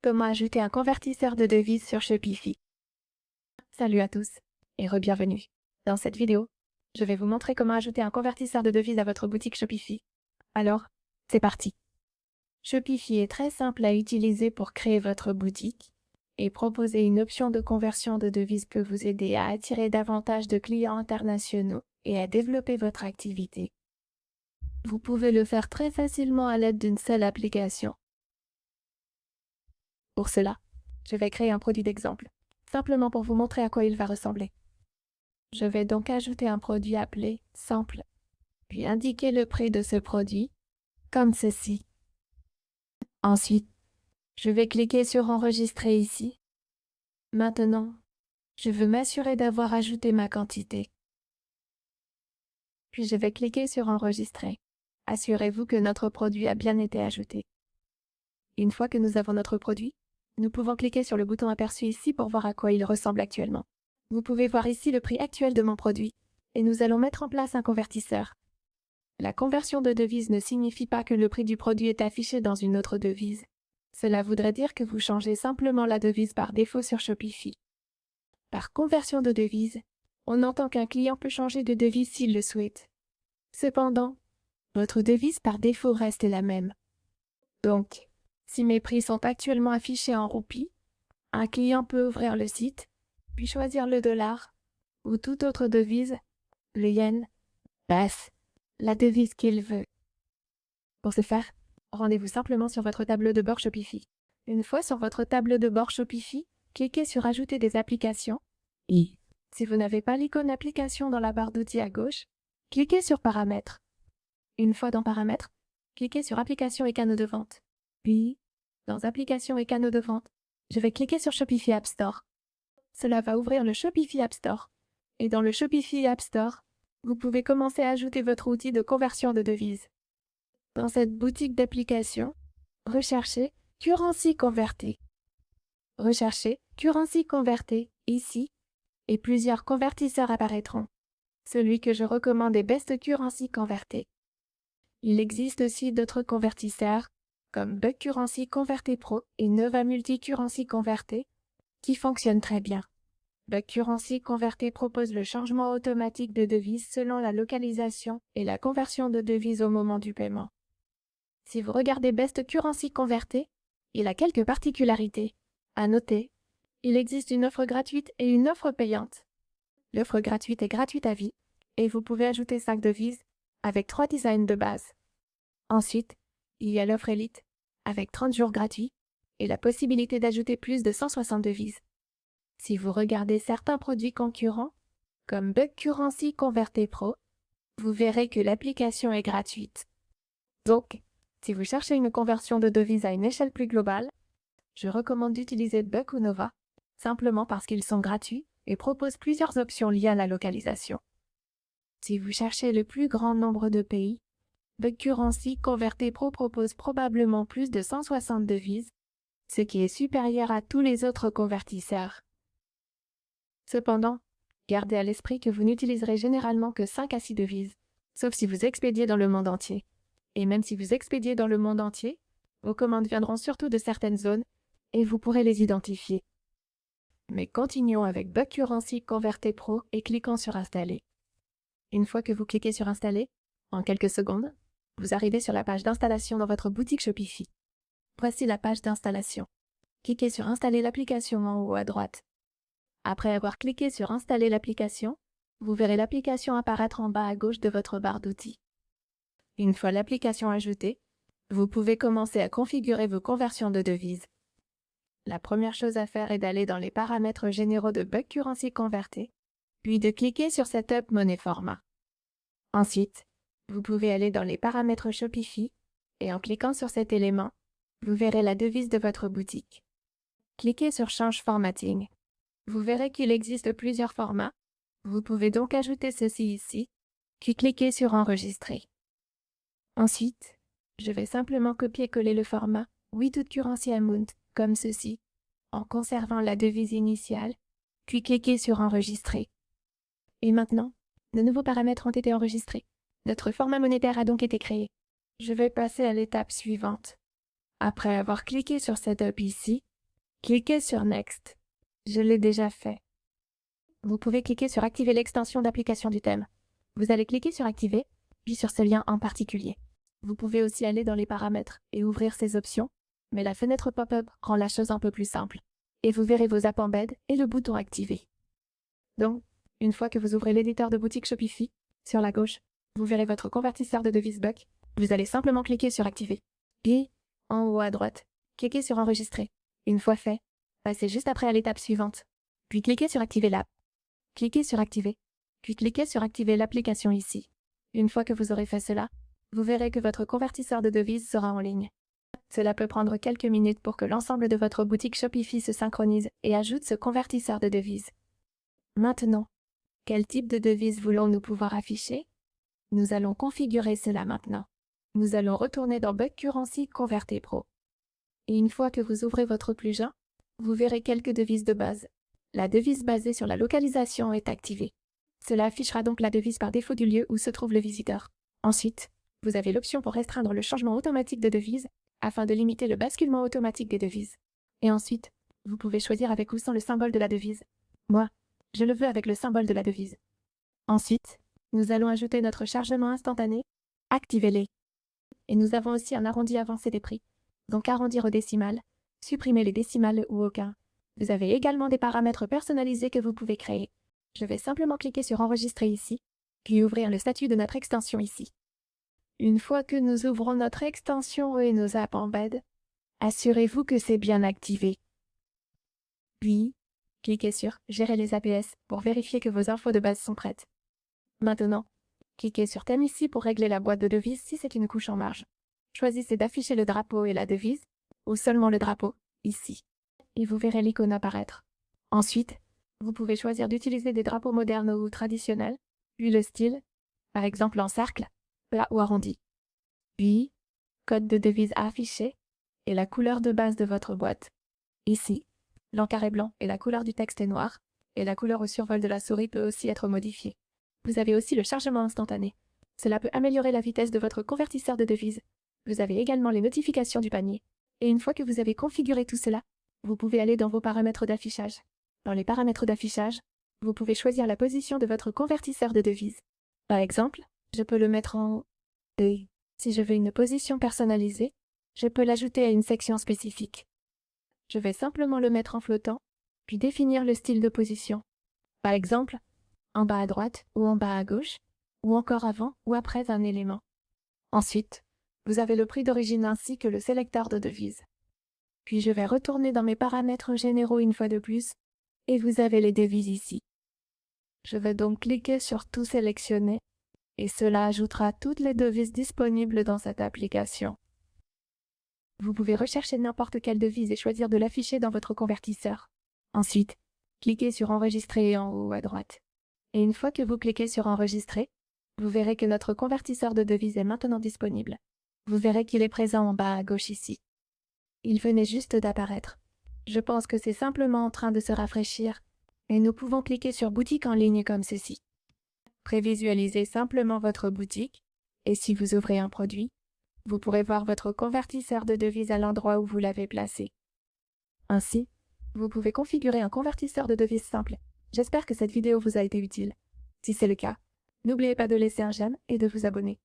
Comment ajouter un convertisseur de devises sur Shopify? Salut à tous et re-bienvenue. Dans cette vidéo, je vais vous montrer comment ajouter un convertisseur de devises à votre boutique Shopify. Alors, c'est parti. Shopify est très simple à utiliser pour créer votre boutique et proposer une option de conversion de devises peut vous aider à attirer davantage de clients internationaux et à développer votre activité. Vous pouvez le faire très facilement à l'aide d'une seule application. Pour cela, je vais créer un produit d'exemple, simplement pour vous montrer à quoi il va ressembler. Je vais donc ajouter un produit appelé « Sample », puis indiquer le prix de ce produit, comme ceci. Ensuite, je vais cliquer sur « Enregistrer » ici. Maintenant, je veux m'assurer d'avoir ajouté ma quantité. Puis je vais cliquer sur « Enregistrer ». Assurez-vous que notre produit a bien été ajouté. Une fois que nous avons notre produit, nous pouvons cliquer sur le bouton aperçu ici pour voir à quoi il ressemble actuellement. Vous pouvez voir ici le prix actuel de mon produit, et nous allons mettre en place un convertisseur. La conversion de devise ne signifie pas que le prix du produit est affiché dans une autre devise. Cela voudrait dire que vous changez simplement la devise par défaut sur Shopify. Par conversion de devise, on entend qu'un client peut changer de devise s'il le souhaite. Cependant, votre devise par défaut reste la même. Donc, si mes prix sont actuellement affichés en roupies, un client peut ouvrir le site, puis choisir le dollar ou toute autre devise, le yen, bref, la devise qu'il veut. Pour ce faire, rendez-vous simplement sur votre tableau de bord Shopify. Une fois sur votre tableau de bord Shopify, cliquez sur « Ajouter des applications » et, si vous n'avez pas l'icône application dans la barre d'outils à gauche, cliquez sur « Paramètres ». Une fois dans « Paramètres », cliquez sur « Applications et canaux de vente ». Puis, dans « Applications et canaux de vente », je vais cliquer sur Shopify App Store. Cela va ouvrir le Shopify App Store. Et dans le Shopify App Store, vous pouvez commencer à ajouter votre outil de conversion de devises. Dans cette boutique d'applications, recherchez Currency Converter. Recherchez Currency Converter ici et plusieurs convertisseurs apparaîtront. Celui que je recommande est Best Currency Converter. Il existe aussi d'autres convertisseurs comme Bug Currency Converter Pro et Nova Multi Currency Converter qui fonctionnent très bien. Bug Currency Converter propose le changement automatique de devise selon la localisation et la conversion de devise au moment du paiement. Si vous regardez Best Currency Converter, il a quelques particularités. À noter, il existe une offre gratuite et une offre payante. L'offre gratuite est gratuite à vie et vous pouvez ajouter 5 devises avec 3 designs de base. Ensuite, il y a l'offre Elite avec 30 jours gratuits et la possibilité d'ajouter plus de 160 devises. Si vous regardez certains produits concurrents, comme Bug Currency Converter Pro, vous verrez que l'application est gratuite. Donc, si vous cherchez une conversion de devises à une échelle plus globale, je recommande d'utiliser Bug ou Nova, simplement parce qu'ils sont gratuits et proposent plusieurs options liées à la localisation. Si vous cherchez le plus grand nombre de pays, Bug Currency Converter Pro propose probablement plus de 160 devises, ce qui est supérieur à tous les autres convertisseurs. Cependant, gardez à l'esprit que vous n'utiliserez généralement que 5 à 6 devises, sauf si vous expédiez dans le monde entier. Et même si vous expédiez dans le monde entier, vos commandes viendront surtout de certaines zones et vous pourrez les identifier. Mais continuons avec Bug Currency Converter Pro et cliquons sur Installer. Une fois que vous cliquez sur Installer, en quelques secondes, vous arrivez sur la page d'installation dans votre boutique Shopify. Voici la page d'installation. Cliquez sur Installer l'application en haut à droite. Après avoir cliqué sur Installer l'application, vous verrez l'application apparaître en bas à gauche de votre barre d'outils. Une fois l'application ajoutée, vous pouvez commencer à configurer vos conversions de devises. La première chose à faire est d'aller dans les paramètres généraux de Bug Currency Converter, puis de cliquer sur Setup Money Format. Ensuite, vous pouvez aller dans les paramètres Shopify et en cliquant sur cet élément, vous verrez la devise de votre boutique. Cliquez sur Change Formatting. Vous verrez qu'il existe plusieurs formats. Vous pouvez donc ajouter ceci ici, puis cliquez sur Enregistrer. Ensuite, je vais simplement copier-coller le format Without Currency Amount, comme ceci, en conservant la devise initiale, puis cliquez sur Enregistrer. Et maintenant, de nouveaux paramètres ont été enregistrés. Notre format monétaire a donc été créé. Je vais passer à l'étape suivante. Après avoir cliqué sur Setup ici, Cliquez sur Next. Je l'ai déjà fait. Vous pouvez cliquer sur Activer l'extension d'application du thème. Vous allez cliquer sur Activer, puis sur ce lien en particulier. Vous pouvez aussi aller dans les paramètres et ouvrir ces options, mais la fenêtre pop-up rend la chose un peu plus simple. Et vous verrez vos apps embed et le bouton Activer. Donc, une fois que vous ouvrez l'éditeur de boutique Shopify, sur la gauche, vous verrez votre convertisseur de devises Buck. Vous allez simplement cliquer sur Activer. Puis, en haut à droite, cliquez sur Enregistrer. Une fois fait, passez juste après à l'étape suivante. Puis cliquez sur Activer l'app. Cliquez sur Activer, puis cliquez sur Activer l'application ici. Une fois que vous aurez fait cela, vous verrez que votre convertisseur de devises sera en ligne. Cela peut prendre quelques minutes pour que l'ensemble de votre boutique Shopify se synchronise et ajoute ce convertisseur de devises. Maintenant, quel type de devise voulons-nous pouvoir afficher? Nous allons configurer cela maintenant. Nous allons retourner dans Buck Currency Converter Pro. Et une fois que vous ouvrez votre plugin, vous verrez quelques devises de base. La devise basée sur la localisation est activée. Cela affichera donc la devise par défaut du lieu où se trouve le visiteur. Ensuite, vous avez l'option pour restreindre le changement automatique de devise afin de limiter le basculement automatique des devises. Et ensuite, vous pouvez choisir avec ou sans le symbole de la devise. Moi, je le veux avec le symbole de la devise. Ensuite, nous allons ajouter notre chargement instantané. Activez-les. Et nous avons aussi un arrondi avancé des prix, donc arrondir au décimal, supprimer les décimales ou aucun. Vous avez également des paramètres personnalisés que vous pouvez créer. Je vais simplement cliquer sur Enregistrer ici, puis ouvrir le statut de notre extension ici. Une fois que nous ouvrons notre extension et nos apps embed, assurez-vous que c'est bien activé. Puis, cliquez sur Gérer les APS pour vérifier que vos infos de base sont prêtes. Maintenant, cliquez sur Thème ici pour régler la boîte de devises si c'est une couche en marge. Choisissez d'afficher le drapeau et la devise, ou seulement le drapeau, ici. Et vous verrez l'icône apparaître. Ensuite, vous pouvez choisir d'utiliser des drapeaux modernes ou traditionnels, puis le style, par exemple en cercle, plat ou arrondi. Puis, code de devise à afficher et la couleur de base de votre boîte. Ici, l'encart est blanc et la couleur du texte est noire, et la couleur au survol de la souris peut aussi être modifiée. Vous avez aussi le chargement instantané. Cela peut améliorer la vitesse de votre convertisseur de devises. Vous avez également les notifications du panier. Et une fois que vous avez configuré tout cela, vous pouvez aller dans vos paramètres d'affichage. Dans les paramètres d'affichage, vous pouvez choisir la position de votre convertisseur de devises. Par exemple, je peux le mettre en haut. Et si je veux une position personnalisée, je peux l'ajouter à une section spécifique. Je vais simplement le mettre en flottant, puis définir le style de position. Par exemple, en bas à droite ou en bas à gauche, ou encore avant ou après un élément. Ensuite, vous avez le prix d'origine ainsi que le sélecteur de devises. Puis je vais retourner dans mes paramètres généraux une fois de plus, et vous avez les devises ici. Je vais donc cliquer sur Tout sélectionner, et cela ajoutera toutes les devises disponibles dans cette application. Vous pouvez rechercher n'importe quelle devise et choisir de l'afficher dans votre convertisseur. Ensuite, cliquez sur Enregistrer en haut à droite. Et une fois que vous cliquez sur Enregistrer, vous verrez que notre convertisseur de devises est maintenant disponible. Vous verrez qu'il est présent en bas à gauche ici. Il venait juste d'apparaître. Je pense que c'est simplement en train de se rafraîchir, et nous pouvons cliquer sur Boutique en ligne comme ceci. Prévisualisez simplement votre boutique, et si vous ouvrez un produit, vous pourrez voir votre convertisseur de devises à l'endroit où vous l'avez placé. Ainsi, vous pouvez configurer un convertisseur de devises simple. J'espère que cette vidéo vous a été utile. Si c'est le cas, n'oubliez pas de laisser un j'aime et de vous abonner.